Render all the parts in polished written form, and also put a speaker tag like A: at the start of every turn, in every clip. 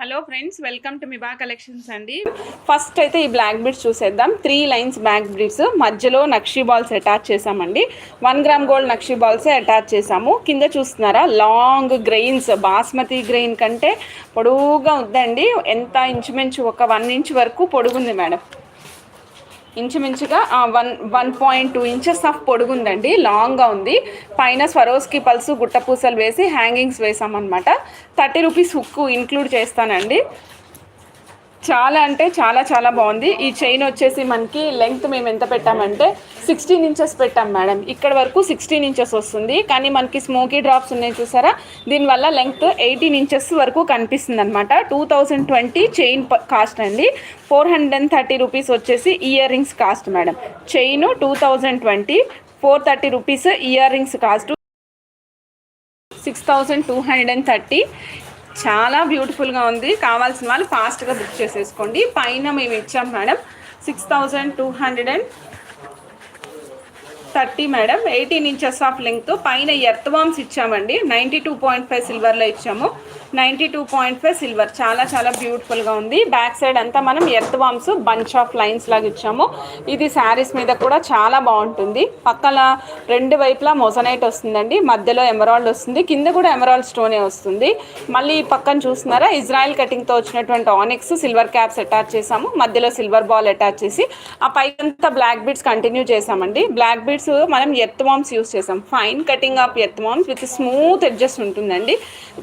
A: Hello friends, welcome to మిబా collections అండి. First అయితే ఈ బ్లాక్ బీడ్స్ చూసేద్దాం. 3 లైన్స్ బ్లాక్ బీడ్స్, మధ్యలో నక్షీ బాల్స్ అటాచ్ చేసామండి. 1 గ్రామ్ గోల్డ్ నక్షీ బాల్సే అటాచ్ చేసాము. కింద చూస్తున్నారా లాంగ్ గ్రెయిన్స్, బాస్మతి గ్రెయిన్ కంటే పొడుగుగా ఉందండి. ఎంత ఇంచుమించు ఒక 1 ఇంచ్ వరకు పొడుగుంది మేడం. ఇంచుమించుగా 1.2 ఇంచెస్ ఆఫ్ పొడుగుందండి. లాంగ్గా ఉంది. పైన స్వరోస్కి పల్సు గుట్టపూసలు వేసి హ్యాంగింగ్స్ వేసామన్నమాట. 30 రూపీస్ హుక్ ఇంక్లూడ్ చేస్తానండి. చాలా అంటే చాలా బాగుంది. ఈ చైన్ వచ్చేసి మనకి లెంగ్త్ మేము ఎంత పెట్టామంటే 16 ఇంచెస్ పెట్టాం మేడం. ఇక్కడ వరకు 16 ఇంచెస్ వస్తుంది. కానీ మనకి స్మోకీ డ్రాప్స్ ఉన్నాయి చూసారా, దీనివల్ల లెంగ్త్ 18 ఇంచెస్ వరకు కనిపిస్తుంది అనమాట. 2020 చైన్ కాస్ట్ అండి. 430 రూపీస్ వచ్చేసి ear rings cost madam. Chain 2020, 430 rupees ear rings cost 6230. చాలా బ్యూటిఫుల్గా ఉంది. కావాల్సిన వాళ్ళు ఫాస్ట్గా బుక్ చేసేసుకోండి. పైన మేము ఇచ్చాం madam 6230 madam. 18 inches of length. పైన ఎర్త్ వామ్స్ ఇచ్చామండి. 92.5 సిల్వర్లో ఇచ్చాము. 92.5 సిల్వర్. చాలా బ్యూటిఫుల్గా ఉంది. బ్యాక్ సైడ్ అంతా మనం earth worms bunch of lines లాగా ఇచ్చాము. ఇది శారీస్ మీద కూడా చాలా బాగుంటుంది. పక్కన 2 వైపులా మొజనైట్ వస్తుందండి. మధ్యలో ఎమరాల్డ్ వస్తుంది. కింద కూడా ఎమరాల్డ్ స్టోనే వస్తుంది. మళ్ళీ పక్కన చూస్తున్నారా, ఇజ్రాయెల్ కటింగ్తో వచ్చినటువంటి ఆనిక్స్ సిల్వర్ క్యాప్స్ అటాచ్ చేసాము. మధ్యలో సిల్వర్ బాల్ అటాచ్ చేసి ఆ పైకంతా బ్లాక్ బీడ్స్ కంటిన్యూ చేసామండి. బ్లాక్ బీడ్స్ మనం ఎర్త్ వామ్స్ యూస్ చేసాం. Fine cutting of earth worms with smooth edges ఉంటుందండి.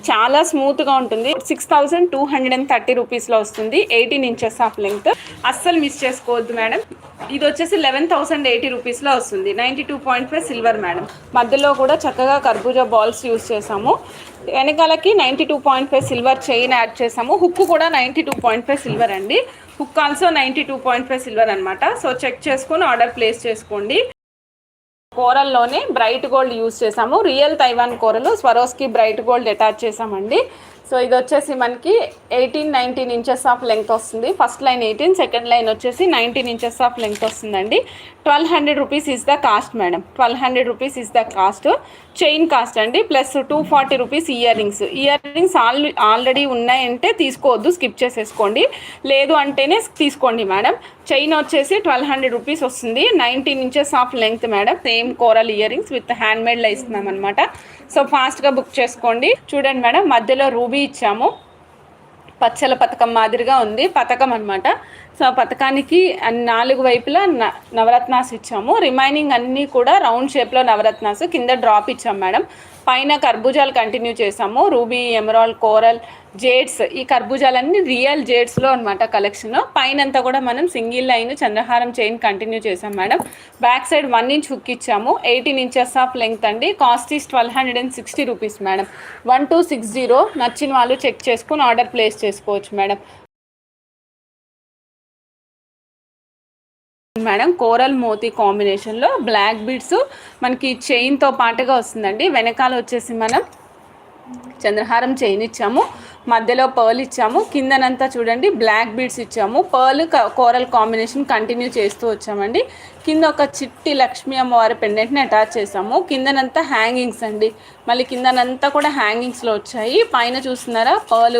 A: చాలా స్మూత్గా ఉంటుంది. 6230 రూపీస్లో వస్తుంది. 18 ఇంచెస్ ఆఫ్ లెంగ్త్. అస్సలు మిస్ చేసుకోవద్దు మేడం. ఇది వచ్చేసి 11,080 రూపీస్లో వస్తుంది. 92.5 సిల్వర్ మేడం. మధ్యలో కూడా చక్కగా కర్బూజా బాల్స్ యూస్ చేసాము. వెనకాలకి 92.5 సిల్వర్ చైన్ యాడ్ చేసాము. హుక్ కూడా 92.5 సిల్వర్ అండి. హుక్ ఆల్సో 92.5 సిల్వర్ అనమాట. సో చెక్ చేసుకొని ఆర్డర్ ప్లేస్ చేసుకోండి. కోరల్లోనే బ్రైట్ గోల్డ్ యూజ్ చేసాము. రియల్ తైవాన్ కోరలు స్వరోస్కి బ్రైట్ గోల్డ్ అటాచ్ చేసామండి. సో ఇది వచ్చేసి మనకి 18-19 ఇంచెస్ ఆఫ్ లెంగ్త్ వస్తుంది. ఫస్ట్ లైన్ 18, సెకండ్ లైన్ వచ్చేసి 19 ఇంచెస్ ఆఫ్ లెంగ్త్ వస్తుందండి. 1200 rupees is the cost madam. 1200 rupees is the cost. Chain cost అండి. Plus 240 rupees ear rings. Ear rings already ఉన్నాయంటే తీసుకోవద్దు, స్కిప్ చేసేసుకోండి. లేదు అంటేనే తీసుకోండి మేడం. చైన్ వచ్చేసి 1200 రూపీస్ వస్తుంది. 19 inches of length madam. Same coral ear rings with hand మేడ్లో ఇస్తున్నాం అనమాట. సో ఫాస్ట్గా బుక్ చేసుకోండి. చూడండి మేడం, మధ్యలో రూబీ ఇచ్చాము. పచ్చల పథకం మాదిరిగా ఉంది పథకం అనమాట. సో పథకానికి 4 వైపులా నవరత్నాస్ ఇచ్చాము. రిమైనింగ్ అన్నీ కూడా రౌండ్ షేప్లో నవరత్నాస్. కింద డ్రాప్ ఇచ్చాం మేడం. పైన కర్బూజాలు కంటిన్యూ చేసాము. Ruby, emerald, coral, jades. ఈ కర్బూజాలన్నీ రియల్ జేడ్స్లో అనమాట కలెక్షన్. పైనంతా కూడా మనం సింగిల్ లైన్ చంద్రహారం చైన్ కంటిన్యూ చేసాం madam. Back side 1 inch hook ఇచ్చాము. 18 ఇంచెస్ ఆఫ్ లెంగ్త్ అండి. Cost is 1260 rupees madam. 1260. నచ్చిన వాళ్ళు చెక్ చేసుకుని ఆర్డర్ ప్లేస్ చేసుకోవచ్చు మేడం. మేడం కోరల్ మోతీ కాంబినేషన్లో బ్లాక్ బీడ్స్ మనకి చైన్తో పాటుగా వస్తుందండి. వెనకాల వచ్చేసి మనం చంద్రహారం చైన్ ఇచ్చాము. మధ్యలో పర్ల్ ఇచ్చాము. కిందనంతా చూడండి బ్లాక్ బీడ్స్ ఇచ్చాము. పర్ల్ కోరల్ కాంబినేషన్ కంటిన్యూ చేస్తూ వచ్చామండి. కింద ఒక చిట్టి లక్ష్మీ అమ్మవారి పెండెంట్ని అటాచ్ చేసాము. కిందనంతా హ్యాంగింగ్స్ అండి. మళ్ళీ కిందనంతా కూడా హ్యాంగింగ్స్లో వచ్చాయి. పైన చూస్తున్నారా, పర్ల్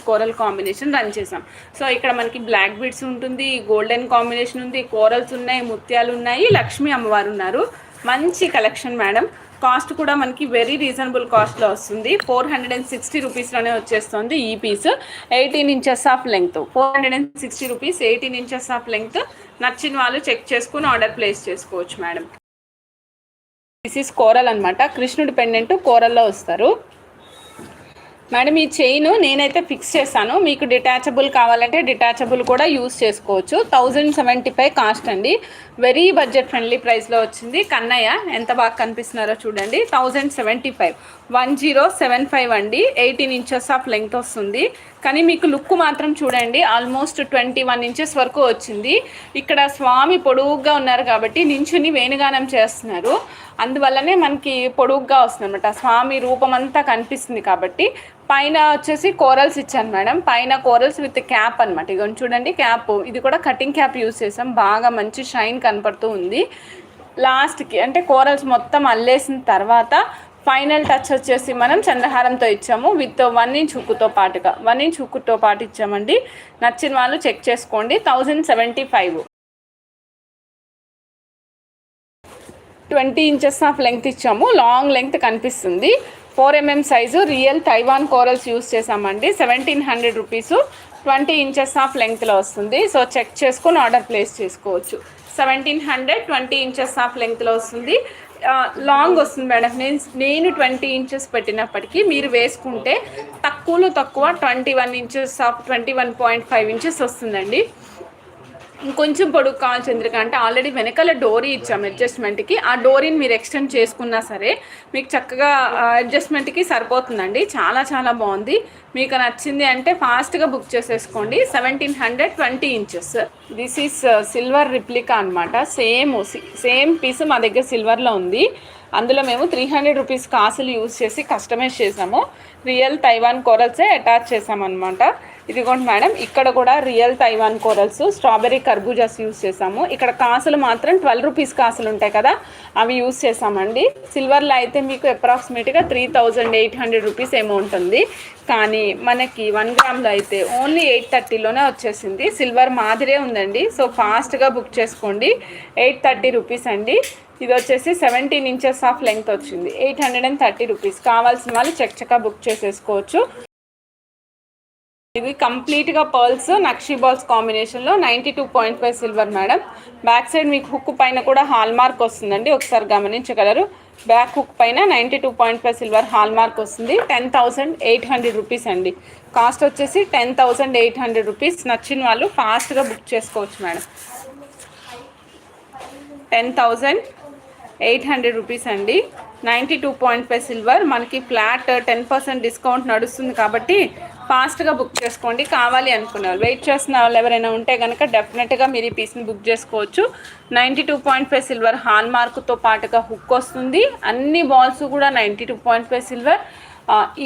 A: కోరల్ కాంబినేషన్ రన్ చేసాం. సో ఇక్కడ మనకి బ్లాక్ బీడ్స్ ఉంటుంది, గోల్డెన్ కాంబినేషన్ ఉంది, కోరల్స్ ఉన్నాయి, ముత్యాలు ఉన్నాయి, లక్ష్మీ అమ్మవారు ఉన్నారు. మంచి కలెక్షన్ మేడం. కాస్ట్ కూడా మనకి వెరీ రీజనబుల్ కాస్ట్లో వస్తుంది. 460 రూపీస్లోనే వచ్చేస్తుంది ఈ పీస్. 18 inches of length. 460 రూపీస్, 18 ఇంచెస్ ఆఫ్ లెంగ్త్. నచ్చిన వాళ్ళు చెక్ చేసుకుని ఆర్డర్ ప్లేస్ చేసుకోవచ్చు మేడం. దిస్ ఈస్ కోరల్ అనమాట. కృష్ణుడి పెండెంట్ కోరల్లో వస్తారు మేడం. ఈ చైన్ నేనైతే ఫిక్స్ చేశాను. మీకు డిటాచబుల్ కావాలంటే డిటాచబుల్ కూడా యూస్ చేసుకోవచ్చు. 1075 కాస్ట్ అండి. వెరీ బడ్జెట్ ఫ్రెండ్లీ ప్రైస్లో వచ్చింది. కన్నయ్య ఎంత బాగా కనిపిస్తున్నారో చూడండి. 1075, 1075 అండి. 18 ఇంచెస్ ఆఫ్ లెంగ్త్ వస్తుంది. కానీ మీకు లుక్ మాత్రం చూడండి, ఆల్మోస్ట్ 21 ఇంచెస్ వరకు వచ్చింది. ఇక్కడ స్వామి పొడుగుగా ఉన్నారు కాబట్టి నించుని వేణుగానం చేస్తున్నారు. అందువల్లనే మనకి పొడుగ్గా వస్తుంది అనమాట. స్వామి రూపం అంతా కనిపిస్తుంది కాబట్టి. పైన వచ్చేసి కోరల్స్ ఇచ్చాను మేడం. పైన కోరల్స్ విత్ క్యాప్ అనమాట. ఇక చూడండి క్యాప్. ఇది కూడా కటింగ్ క్యాప్ యూస్ చేసాం. బాగా మంచి షైన్ కనపడుతూ ఉంది. లాస్ట్కి అంటే కోరల్స్ మొత్తం అల్లేసిన తర్వాత ఫైనల్ టచ్ వచ్చేసి మనం చంద్రహారంతో ఇచ్చాము విత్ 1 ఇంచ్ హుక్కుతో పాటుగా 1 ఇంచ్ హుక్కుతో పాటు ఇచ్చామండి. నచ్చిన వాళ్ళు చెక్ చేసుకోండి. 1075. 20 ఇంచెస్ ఆఫ్ లెంగ్త్ ఇచ్చాము. లాంగ్ లెంగ్త్ కనిపిస్తుంది. 4 mm size real Taiwan corals use చేసామండి. 1700 రూపీస్. 20 ఇంచెస్ ఆఫ్ లెంగ్త్లో వస్తుంది. సో చెక్ చేసుకొని ఆర్డర్ ప్లేస్ చేసుకోవచ్చు. 1700 20 ఇంచెస్ ఆఫ్ లెంగ్త్లో వస్తుంది. లాంగ్ వస్తుంది మేడం. నేను 20 ఇంచెస్ పెట్టినప్పటికీ మీరు వేసుకుంటే తక్కువలో తక్కువ 21 ఇంచెస్ ఆఫ్ 21.5 ఇంచెస్ వస్తుందండి. ఇంకొంచెం పొడుగు కావాలి చంద్రిక అంటే ఆల్రెడీ వెనకాల డోరీ ఇచ్చాము అడ్జస్ట్మెంట్కి. ఆ డోరీని మీరు ఎక్స్టెండ్ చేసుకున్నా సరే మీకు చక్కగా అడ్జస్ట్మెంట్కి సరిపోతుందండి. చాలా చాలా బాగుంది. మీకు నచ్చింది అంటే ఫాస్ట్గా బుక్ చేసేసుకోండి. 1700 20 inches. This is silver replica అనమాట. సేమ్ పీస్ మా దగ్గర సిల్వర్లో ఉంది. అందులో మేము 300 రూపీస్ కాసులు యూజ్ చేసి కస్టమైజ్ చేసాము. రియల్ తైవాన్ కోరల్సే అటాచ్ చేసామన్నమాట. ఇదిగోండి మేడం, ఇక్కడ కూడా రియల్ తైవాన్ కోరల్స్ స్ట్రాబెర్రీ కర్బూజాస్ యూస్ చేసాము. ఇక్కడ కాసులు మాత్రం 12 రూపీస్ కాసులు ఉంటాయి కదా, అవి యూస్ చేసామండి. సిల్వర్లో అయితే మీకు అప్రాక్సిమేట్గా 3800 రూపీస్ అమౌంట్ ఉంది. కానీ మనకి 1 గ్రామ్లో అయితే ఓన్లీ 830లోనే వచ్చేసింది. సిల్వర్ మాదిరే ఉందండి. సో ఫాస్ట్గా బుక్ చేసుకోండి. 830 రూపీస్ అండి. ఇది వచ్చేసి 17 ఇంచెస్ ఆఫ్ లెంగ్త్ వచ్చింది. 830 రూపీస్. కావాల్సిన వాళ్ళు చక్కగా బుక్ చేసేసుకోవచ్చు. ఇది కంప్లీట్గా పర్ల్స్ నక్షీ బాల్స్ కాంబినేషన్లో 92.5 సిల్వర్ మేడం. బ్యాక్ సైడ్ మీకు హుక్ పైన కూడా హాల్ మార్క్ వస్తుందండి, ఒకసారి గమనించగలరు. బ్యాక్ హుక్ పైన 92.5 సిల్వర్ హాల్ మార్క్ వస్తుంది. 10,800 రూపీస్ అండి. కాస్ట్ వచ్చేసి 10,800 రూపీస్. నచ్చిన వాళ్ళు ఫాస్ట్గా బుక్ చేసుకోవచ్చు మేడం. 10,800 రూపీస్ అండి. 92.5 సిల్వర్. మనకి ఫ్లాట్ 10% డిస్కౌంట్ నడుస్తుంది కాబట్టి ఫాస్ట్గా బుక్ చేసుకోండి. కావాలి అనుకున్నారు వెయిట్ చేస్తున్న వాళ్ళు ఎవరైనా ఉంటే కనుక డెఫినెట్గా మీరు ఈ పీస్ని బుక్ చేసుకోవచ్చు. 92.5 సిల్వర్ హాల్ మార్క్తో పాటుగా హుక్ వస్తుంది. అన్ని బాల్స్ కూడా 92.5 సిల్వర్.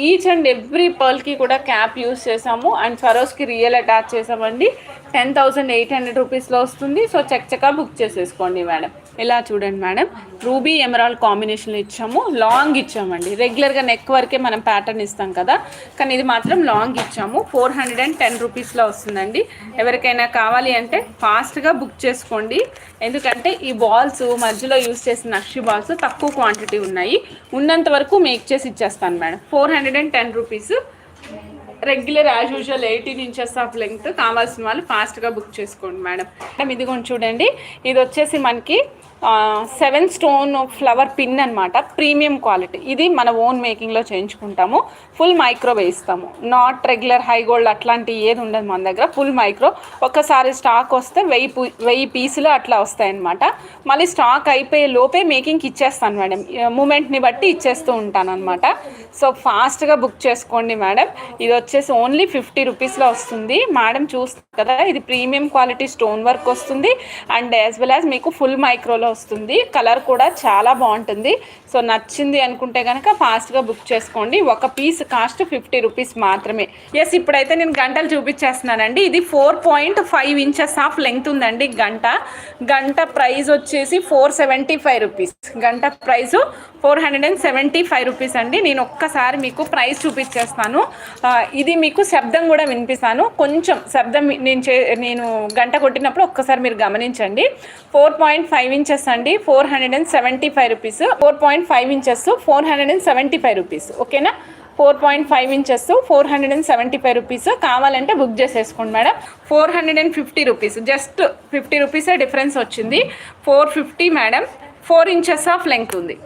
A: ఈచ్ అండ్ ఎవ్రీ పర్ల్కి కూడా క్యాప్ యూస్ చేసాము అండ్ ఫరోస్కి రియల్ అటాచ్ చేసామండి. 10,800 రూపీస్లో వస్తుంది. సో చక్కగా బుక్ చేసేసుకోండి మేడం. ఇలా చూడండి మేడం, రూబీ ఎమరాల్డ్ కాంబినేషన్లో ఇచ్చాము. లాంగ్ ఇచ్చామండి. రెగ్యులర్గా నెక్ వరకే మనం ప్యాటర్న్ ఇస్తాం కదా, కానీ ఇది మాత్రం లాంగ్ ఇచ్చాము. 410 రూపీస్లో వస్తుందండి. ఎవరికైనా కావాలి అంటే ఫాస్ట్గా బుక్ చేసుకోండి. ఎందుకంటే ఈ బాల్స్ మధ్యలో యూస్ చేసిన నక్షి బాల్స్ తక్కువ క్వాంటిటీ ఉన్నాయి. ఉన్నంత వరకు మేక్ చేసి ఇచ్చేస్తాను madam. 410 rupees. Regular as usual 18 inches of length. కావాల్సిన వాళ్ళు ఫాస్ట్గా బుక్ చేసుకోండి మేడం. ఇది కూడా చూడండి, ఇది వచ్చేసి మనకి 7 స్టోన్ ఫ్లవర్ పిన్ అనమాట. Premium quality. ఇది మన ఓన్ మేకింగ్లో చేయించుకుంటాము. ఫుల్ మైక్రో వేయిస్తాము. నాట్ రెగ్యులర్ హై గోల్డ్ అట్లాంటి ఏది ఉండదు మన దగ్గర. Full micro. ఒక్కసారి స్టాక్ వస్తే 1000 పీసులు అట్లా వస్తాయన్నమాట. మళ్ళీ స్టాక్ అయిపోయే లోపే మేకింగ్కి ఇచ్చేస్తాను మేడం. మూమెంట్ని బట్టి ఇచ్చేస్తూ ఉంటాను అనమాట. సో ఫాస్ట్గా బుక్ చేసుకోండి మేడం. ఇది వచ్చేసి ఓన్లీ 50 రూపీస్లో వస్తుంది మేడం. చూస్తారు కదా, ఇది ప్రీమియం క్వాలిటీ స్టోన్ వర్క్ వస్తుంది అండ్ యాజ్ వెల్ యాజ్ మీకు ఫుల్ మైక్రోలో వస్తుంది. కలర్ కూడా చాలా బాగుంటుంది. సో నచ్చింది అనుకుంటే కనుక ఫాస్ట్గా బుక్ చేసుకోండి. ఒక పీస్ కాస్ట్ 50 రూపీస్ మాత్రమే. ఎస్, ఇప్పుడైతే నేను గంటలు చూపించేస్తున్నానండి. ఇది 4.5 ఇంచెస్ ఆఫ్ లెంగ్త్ ఉందండి గంట ప్రైస్ వచ్చేసి 475 రూపీస్. గంట ప్రైజు 475 రూపీస్ అండి. నేను ఒక్కసారి మీకు ప్రైస్ చూపించేస్తాను. ఇది మీకు శబ్దం కూడా వినిపిస్తాను. కొంచెం శబ్దం నేను గంట కొట్టినప్పుడు ఒక్కసారి మీరు గమనించండి. 4.5 ఇంచెస్ అండి, 475 రూపీస్. 4.5 inches 475 rupees. ఓకేనా? 4.5 ఇంచెస్ 475 రూపీస్. కావాలంటే బుక్ చేసేసుకోండి మేడం. 450 రూపీస్. జస్ట్ 50 రూపీసే డిఫరెన్స్ వచ్చింది. 450 మేడం. 4 ఇంచెస్ ఆఫ్ లెంగ్త్ ఉంది.